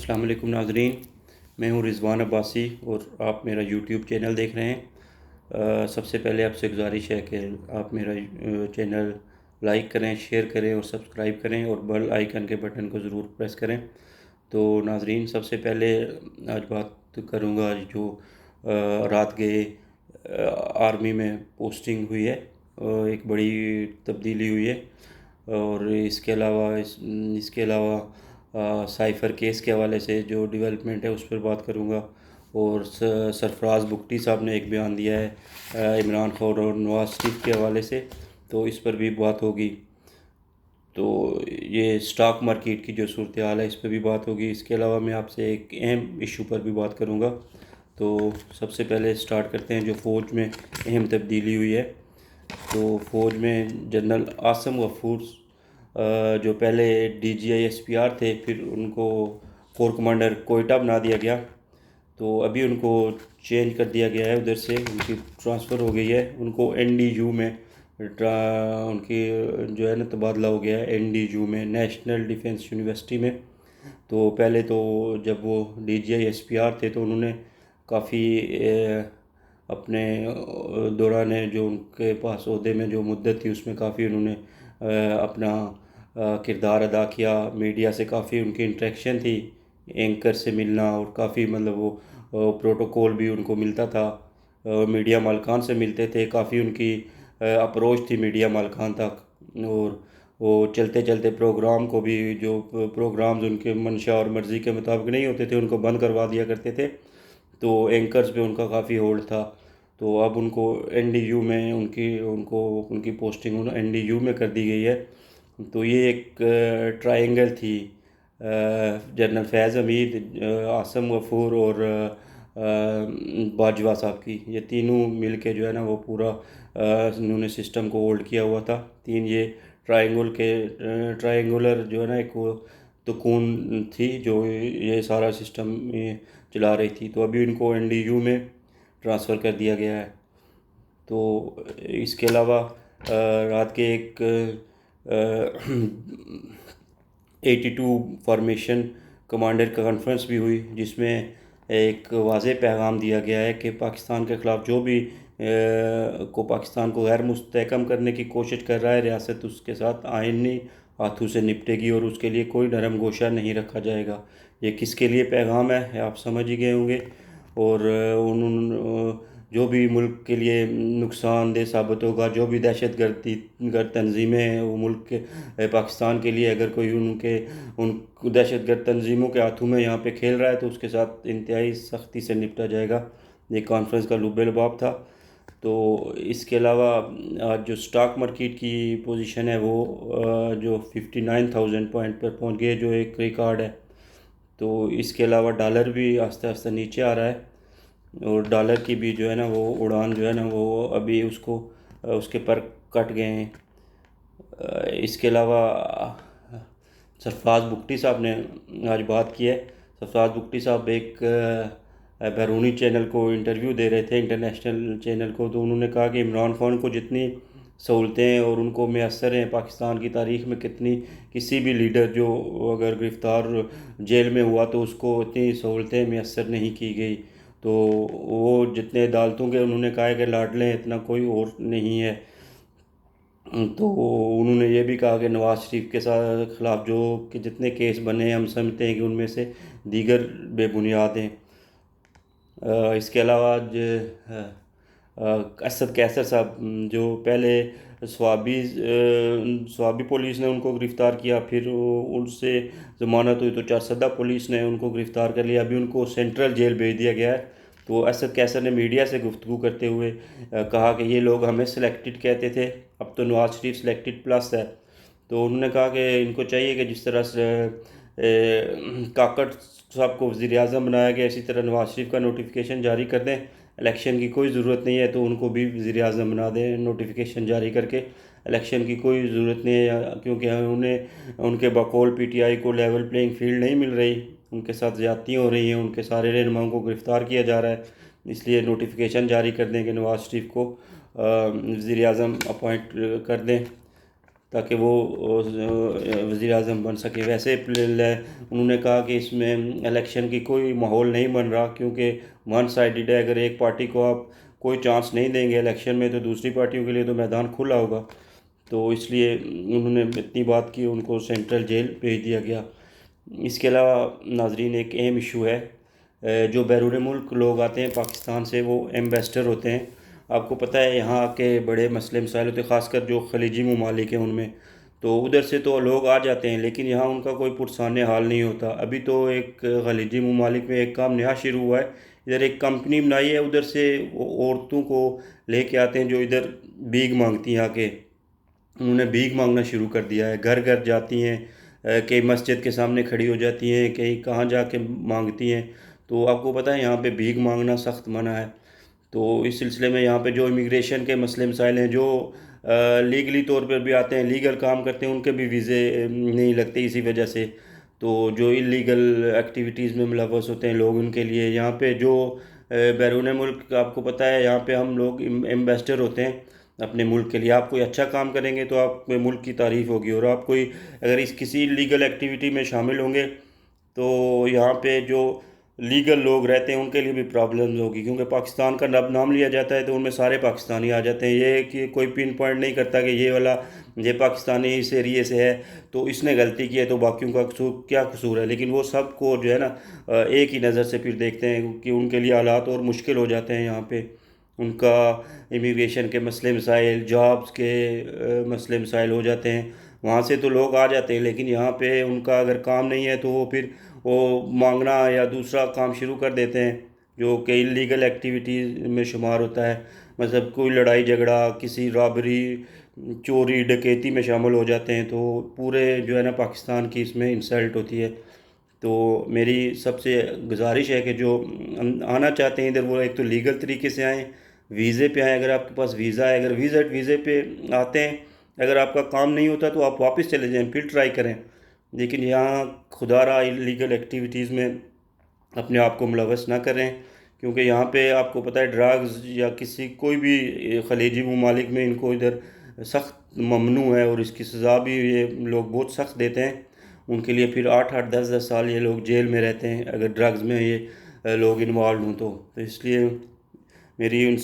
السلام علیکم ناظرین، میں ہوں رضوان عباسی اور آپ میرا یوٹیوب چینل دیکھ رہے ہیں۔ سب سے پہلے آپ سے گزارش ہے کہ آپ میرا چینل لائک کریں، شیئر کریں اور سبسکرائب کریں اور بیل آئیکن کے بٹن کو ضرور پریس کریں۔ تو ناظرین، سب سے پہلے آج بات کروں گا جو رات گئے آرمی میں پوسٹنگ ہوئی ہے، ایک بڑی تبدیلی ہوئی ہے۔ اور اس کے علاوہ سائفر کیس کے حوالے سے جو ڈیولپمنٹ ہے اس پر بات کروں گا، اور سرفراز بگٹی صاحب نے ایک بیان دیا ہے عمران خان اور نواز شریف کے حوالے سے، تو اس پر بھی بات ہوگی۔ تو یہ اسٹاک مارکیٹ کی جو صورتحال ہے اس پہ بھی بات ہوگی۔ اس کے علاوہ میں آپ سے ایک اہم ایشو پر بھی بات کروں گا۔ تو سب سے پہلے سٹارٹ کرتے ہیں جو فوج میں اہم تبدیلی ہوئی ہے۔ تو فوج میں جنرل عاصم غفور جو پہلے DGI SPR تھے، پھر ان کو کور کمانڈر کوئٹہ بنا دیا گیا، تو ابھی ان کو چینج کر دیا گیا ہے، ادھر سے ان کی ٹرانسفر ہو گئی ہے، ان کو NDU میں ان کی جو ہے نا تبادلہ ہو گیا ہے NDU میں، نیشنل ڈیفنس یونیورسٹی میں۔ تو پہلے تو جب وہ DGI SPR تھے تو انہوں نے کافی اپنے دوران جو ان کے پاس عہدے میں جو مدت تھی اس میں کافی انہوں نے اپنا کردار ادا کیا، میڈیا سے کافی ان کی انٹریکشن تھی، اینکر سے ملنا، اور کافی مطلب وہ پروٹوکول بھی ان کو ملتا تھا، میڈیا مالکان سے ملتے تھے، کافی ان کی اپروچ تھی میڈیا مالکان تک، اور وہ چلتے چلتے پروگرام کو بھی، جو پروگرامز ان کے منشا اور مرضی کے مطابق نہیں ہوتے تھے ان کو بند کروا دیا کرتے تھے، تو اینکرز پہ ان کا کافی ہولڈ تھا۔ تو اب ان کو NDU میں ان کی پوسٹنگ NDU میں کر دی گئی ہے۔ تو یہ ایک ٹرائنگل تھی، جنرل فیض حمید، عاصم غفور اور باجوہ صاحب کی، یہ تینوں مل کے جو ہے نا وہ پورا انہوں نے سسٹم کو ہولڈ کیا ہوا تھا۔ تین یہ ٹرائنگولر جو ہے نا ایک وہ تکون تھی جو یہ سارا سسٹم چلا رہی تھی، تو ابھی ان کو NDU میں ٹرانسفر کر دیا گیا ہے۔ تو اس کے علاوہ رات کے ایک 82 فارمیشن کمانڈر کا کانفرنس بھی ہوئی، جس میں ایک واضح پیغام دیا گیا ہے کہ پاکستان کے خلاف جو بھی پاکستان کو غیر مستحکم کرنے کی کوشش کر رہا ہے، ریاست اس کے ساتھ آئینی ہاتھوں سے نپٹے گی اور اس کے لیے کوئی نرم گوشہ نہیں رکھا جائے گا۔ یہ کس کے لیے پیغام ہے آپ سمجھ ہی گئے ہوں گے، اور جو بھی ملک کے لیے نقصان دہ ثابت ہوگا، جو بھی دہشت گرد تنظیمیں ہیں وہ ملک کے پاکستان کے لیے اگر کوئی ان دہشت گرد تنظیموں کے ہاتھوں میں یہاں پہ کھیل رہا ہے تو اس کے ساتھ انتہائی سختی سے نپٹا جائے گا۔ یہ کانفرنس کا لب لباب تھا۔ تو اس کے علاوہ آج جو سٹاک مارکیٹ کی پوزیشن ہے وہ جو 59,000 پوائنٹ پر پہنچ گئے، جو ایک ریکارڈ ہے۔ تو اس کے علاوہ ڈالر بھی آہستہ آہستہ نیچے آ رہا ہے، اور ڈالر کی بھی جو ہے نا وہ اڑان جو ہے نا وہ ابھی اس کے پر کٹ گئے ہیں۔ اس کے علاوہ سرفراز بگٹی صاحب نے آج بات کی ہے۔ سرفراز بگٹی صاحب ایک بیرونی چینل کو انٹرویو دے رہے تھے، انٹرنیشنل چینل کو، تو انہوں نے کہا کہ عمران خان کو جتنی سہولتیں اور ان کو میسر ہیں پاکستان کی تاریخ میں، کسی بھی لیڈر جو اگر گرفتار جیل میں ہوا تو اس کو اتنی سہولتیں میسر نہیں کی گئی۔ تو وہ جتنے عدالتوں کے انہوں نے کہا ہے کہ لاڈلے ہیں، اتنا کوئی اور نہیں ہے۔ تو انہوں نے یہ بھی کہا کہ نواز شریف کے خلاف جو کہ جتنے کیس بنے ہیں ہم سمجھتے ہیں کہ ان میں سے دیگر بے بنیاد ہیں۔ اس کے علاوہ اسد قیصر صاحب جو پہلے سوابی پولیس نے ان کو گرفتار کیا، پھر ان سے ضمانت ہوئی تو چارسدہ پولیس نے ان کو گرفتار کر لیا، ابھی ان کو سینٹرل جیل بھیج دیا گیا ہے۔ تو اسد قیصر نے میڈیا سے گفتگو کرتے ہوئے کہا کہ یہ لوگ ہمیں سلیکٹڈ کہتے تھے، اب تو نواز شریف سلیکٹڈ پلس ہے۔ تو انہوں نے کہا کہ ان کو چاہیے کہ جس طرح سے کاکڑ صاحب کو وزیر اعظم بنایا گیا، اسی طرح نواز شریف کا نوٹیفیکیشن جاری کر دیں، الیکشن کی کوئی ضرورت نہیں ہے تو ان کو بھی وزیر اعظم بنا دیں نوٹیفیکیشن جاری کر کے، الیکشن کی کوئی ضرورت نہیں ہے، کیونکہ ان کے بقول PTI کو لیول پلینگ فیلڈ نہیں مل رہی، ان کے ساتھ زیادتیاں ہو رہی ہیں، ان کے سارے رہنماؤں کو گرفتار کیا جا رہا ہے، اس لیے نوٹیفیکیشن جاری کر دیں کہ نواز شریف کو وزیر اعظم اپوائنٹ کر دیں۔ تاکہ وہ وزیر اعظم بن سکے۔ ویسے انہوں نے کہا کہ اس میں الیکشن کی کوئی ماحول نہیں بن رہا، کیونکہ ون سائیڈڈ ہے، اگر ایک پارٹی کو آپ کوئی چانس نہیں دیں گے الیکشن میں تو دوسری پارٹیوں کے لیے تو میدان کھلا ہوگا۔ تو اس لیے انہوں نے اتنی بات کی، ان کو سینٹرل جیل بھیج دیا گیا۔ اس کے علاوہ ناظرین ایک اہم ایشو ہے، جو بیرون ملک لوگ آتے ہیں پاکستان سے، وہ ایمبیسڈر ہوتے ہیں۔ آپ کو پتہ ہے یہاں کے بڑے مسئلے مسائل ہوتے ہیں، خاص کر جو خلیجی ممالک ہیں ان میں، تو ادھر سے تو لوگ آ جاتے ہیں لیکن یہاں ان کا کوئی پرسان حال نہیں ہوتا۔ ابھی تو ایک خلیجی ممالک میں ایک کام نیا شروع ہوا ہے، ادھر ایک کمپنی بنائی ہے، ادھر سے وہ عورتوں کو لے کے آتے ہیں جو ادھر بھیک مانگتی ہیں آ کے، انہوں نے بھیک مانگنا شروع کر دیا ہے، گھر گھر جاتی ہیں، کئی مسجد کے سامنے کھڑی ہو جاتی ہیں، کہیں کہاں جا کے مانگتی ہیں۔ تو آپ کو پتہ ہے یہاں پہ بھیک مانگنا سخت منع ہے۔ تو اس سلسلے میں یہاں پہ جو امیگریشن کے مسئلے مسائل ہیں، جو لیگلی طور پر بھی آتے ہیں، لیگل کام کرتے ہیں، ان کے بھی ویزے نہیں لگتے اسی وجہ سے۔ تو جو انلیگل ایکٹیویٹیز میں ملوث ہوتے ہیں لوگ، ان کے لیے یہاں پہ جو بیرون ملک، آپ کو پتہ ہے یہاں پہ ہم لوگ ایمبیسڈر ہوتے ہیں اپنے ملک کے لیے۔ آپ کوئی اچھا کام کریں گے تو آپ کے ملک کی تعریف ہوگی، اور آپ کوئی اگر اس کسی لیگل ایکٹیویٹی میں شامل ہوں گے تو یہاں پہ جو لیگل لوگ رہتے ہیں ان کے لیے بھی پرابلمز ہوگی، کیونکہ پاکستان کا نام لیا جاتا ہے تو ان میں سارے پاکستانی آ جاتے ہیں۔ یہ کہ کوئی پن پوائنٹ نہیں کرتا کہ یہ والا یہ پاکستانی اس ایریے سے ہے تو اس نے غلطی کی ہے تو باقیوں کا قصور کیا قصور ہے، لیکن وہ سب کو جو ہے نا ایک ہی نظر سے پھر دیکھتے ہیں، کہ ان کے لیے حالات اور مشکل ہو جاتے ہیں یہاں پہ۔ ان کا امیگریشن کے مسئلے مسائل، جابز کے مسئلے مسائل ہو جاتے ہیں۔ وہاں سے تو لوگ آ جاتے ہیں لیکن یہاں پہ ان کا اگر کام نہیں ہے تو وہ پھر وہ مانگنا یا دوسرا کام شروع کر دیتے ہیں، جو کہ انلیگل ایکٹیویٹیز میں شمار ہوتا ہے۔ مطلب کوئی لڑائی جھگڑا، کسی رابری، چوری ڈکیتی میں شامل ہو جاتے ہیں، تو پورے جو ہے نا پاکستان کی اس میں انسلٹ ہوتی ہے۔ تو میری سب سے گزارش ہے کہ جو آنا چاہتے ہیں ادھر، وہ ایک تو لیگل طریقے سے آئیں، ویزے پہ آئیں، اگر آپ کے پاس ویزا ہے، اگر ویزے پہ آتے ہیں، اگر آپ کا کام نہیں ہوتا تو آپ واپس چلے جائیں، پھر ٹرائی کریں۔ لیکن یہاں خدا را لیگل ایکٹیویٹیز میں اپنے آپ کو ملوث نہ کریں، کیونکہ یہاں پہ آپ کو پتہ ہے ڈرگز یا کسی کوئی بھی خلیجی ممالک میں ان کو ادھر سخت ممنوع ہے، اور اس کی سزا بھی یہ لوگ بہت سخت دیتے ہیں۔ ان کے لیے پھر 8 10 سال یہ لوگ جیل میں رہتے ہیں اگر ڈرگز میں یہ لوگ انوالو ہوں تو اس لیے میری ان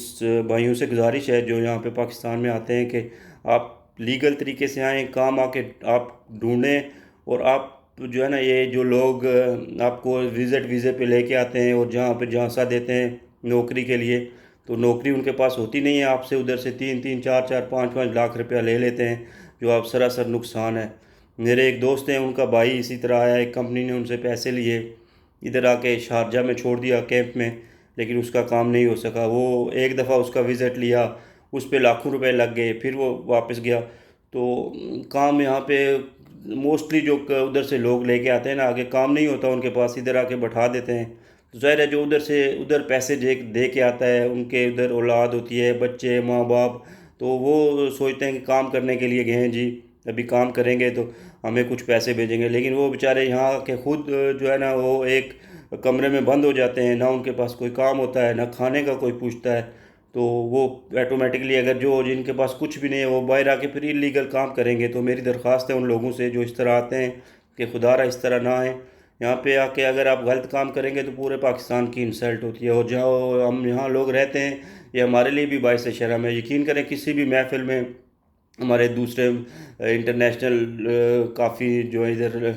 بھائیوں سے گزارش ہے جو یہاں پہ پاکستان میں آتے ہیں کہ آپ لیگل طریقے سے آئیں، کام آ کے آپ ڈھونڈیں، اور آپ جو ہے نا یہ جو لوگ آپ کو ویزے پہ لے کے آتے ہیں اور جہاں پہ جھانسا دیتے ہیں نوکری کے لیے، تو نوکری ان کے پاس ہوتی نہیں ہے، آپ سے ادھر سے 3 4 5 لاکھ روپیہ لے لیتے ہیں، جو آپ سراسر نقصان ہے۔ میرے ایک دوست ہیں، ان کا بھائی اسی طرح آیا، ایک کمپنی نے ان سے پیسے لیے، ادھر آ کے شارجہ میں چھوڑ دیا کیمپ میں، لیکن اس کا کام نہیں ہو سکا۔ وہ ایک دفعہ اس کا وزٹ لیا، اس پہ لاکھوں روپے لگ گئے، پھر وہ واپس گیا۔ تو کام یہاں پہ موسٹلی جو ادھر سے لوگ لے کے آتے ہیں نا، آگے کام نہیں ہوتا ان کے پاس، ادھر آ کے بٹھا دیتے ہیں۔ تو ظاہر ہے جو ادھر پیسے دے کے آتا ہے، ان کے ادھر اولاد ہوتی ہے، بچے، ماں باپ، تو وہ سوچتے ہیں کہ کام کرنے کے لیے گئے ہیں جی، ابھی کام کریں گے تو ہمیں کچھ پیسے بھیجیں گے، لیکن وہ بیچارے یہاں کے خود جو ہے نا وہ ایک کمرے میں بند ہو جاتے ہیں، نہ ان کے پاس کوئی کام ہوتا ہے، نہ کھانے کا کوئی پوچھتا ہے۔ تو وہ آٹومیٹکلی اگر جن کے پاس کچھ بھی نہیں ہے وہ باہر آ کے پھر انلیگل کام کریں گے۔ تو میری درخواست ہے ان لوگوں سے جو اس طرح آتے ہیں کہ خدا را اس طرح نہ آئیں، یہاں پہ آ کے اگر آپ غلط کام کریں گے تو پورے پاکستان کی انسلٹ ہوتی ہے، اور جہاں ہم یہاں لوگ رہتے ہیں یہ ہمارے لیے بھی باعث شرم ہے۔ یقین کریں کسی بھی محفل میں ہمارے دوسرے انٹرنیشنل کافی جو ادھر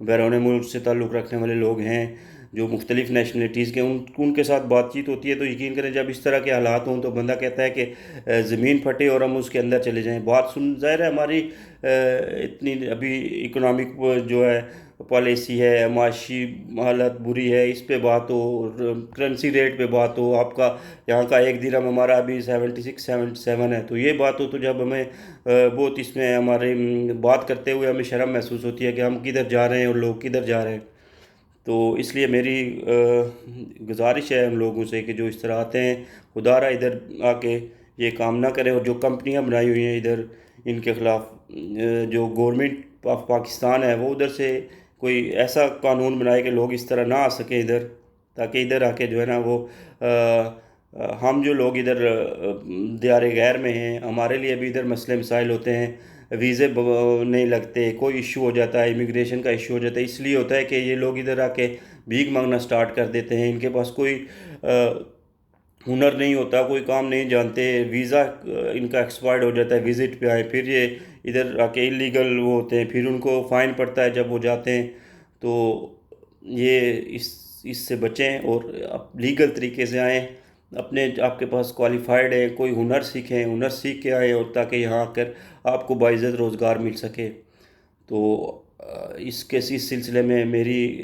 بیرون ملک سے تعلق رکھنے والے لوگ ہیں، جو مختلف نیشنلٹیز کے، ان کے ساتھ بات چیت ہوتی ہے، تو یقین کریں جب اس طرح کے حالات ہوں تو بندہ کہتا ہے کہ زمین پھٹے اور ہم اس کے اندر چلے جائیں۔ بات ظاہر ہے ہماری اتنی ابھی اکنامک جو ہے پالیسی ہے، معاشی حالت بری ہے، اس پہ بات ہو، کرنسی ریٹ پہ بات ہو، آپ کا یہاں کا ایک درہم ہمارا ابھی 76 77 ہے، تو یہ بات ہو تو جب ہمیں بہت اس میں ہمارے بات کرتے ہوئے ہمیں شرم محسوس ہوتی ہے کہ ہم کدھر جا رہے ہیں اور لوگ کدھر جا رہے ہیں۔ تو اس لیے میری گزارش ہے ان لوگوں سے کہ جو اس طرح آتے ہیں خدا را ادھر آ کے یہ کام نہ کریں، اور جو کمپنیاں بنائی ہوئی ہیں ادھر ان کے خلاف جو گورنمنٹ آف پاکستان ہے وہ ادھر سے کوئی ایسا قانون بنائے کہ لوگ اس طرح نہ آ سکیں ادھر، تاکہ ادھر آ کے جو ہے نا وہ ہم جو لوگ ادھر دیار غیر میں ہیں، ہمارے لیے بھی ادھر مسئلے مسائل ہوتے ہیں، ویزے نہیں لگتے، کوئی ایشو ہو جاتا ہے، امیگریشن کا ایشو ہو جاتا ہے، اس لیے ہوتا ہے کہ یہ لوگ ادھر آ کے بھیک مانگنا سٹارٹ کر دیتے ہیں۔ ان کے پاس کوئی ہنر نہیں ہوتا، کوئی کام نہیں جانتے، ویزا ان کا ایکسپائرڈ ہو جاتا ہے، وزٹ پہ آئے پھر یہ ادھر آ کے اللیگل وہ ہوتے ہیں، پھر ان کو فائن پڑتا ہے جب وہ جاتے ہیں۔ تو یہ اس سے بچیں اور لیگل طریقے سے آئیں، آپ کے پاس کوالیفائڈ ہے، کوئی ہنر سیکھیں، ہنر سیکھ کے آئے، اور تاکہ یہاں آ کر آپ کو باعزت روزگار مل سکے۔ تو اس سلسلے میں میری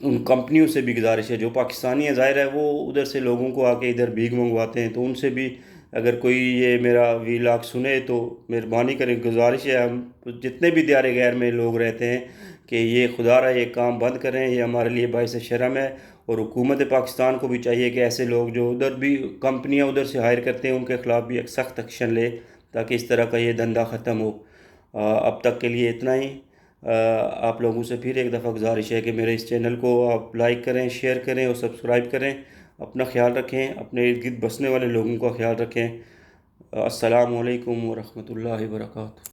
ان کمپنیوں سے بھی گزارش ہے، جو پاکستانی ہے ظاہر ہے وہ ادھر سے لوگوں کو آ کے ادھر بھیک منگواتے ہیں، تو ان سے بھی اگر کوئی یہ میرا ویلاگ سنے تو مہربانی کریں، گزارش ہے ہم جتنے بھی دیار غیر میں لوگ رہتے ہیں کہ یہ خدا رہا یہ کام بند کریں، یہ ہمارے لیے باعث شرم ہے۔ اور حکومت پاکستان کو بھی چاہیے کہ ایسے لوگ جو ادھر بھی کمپنیاں ادھر سے ہائر کرتے ہیں ان کے خلاف بھی ایک سخت ایکشن لے، تاکہ اس طرح کا یہ دھندا ختم ہو۔ اب تک کے لیے اتنا ہی۔ آپ لوگوں سے پھر ایک دفعہ گزارش ہے کہ میرے اس چینل کو آپ لائک کریں، شیئر کریں اور سبسکرائب کریں۔ اپنا خیال رکھیں، اپنے ارد گرد بسنے والے لوگوں کا خیال رکھیں۔ السلام علیکم ورحمۃ اللہ وبرکاتہ۔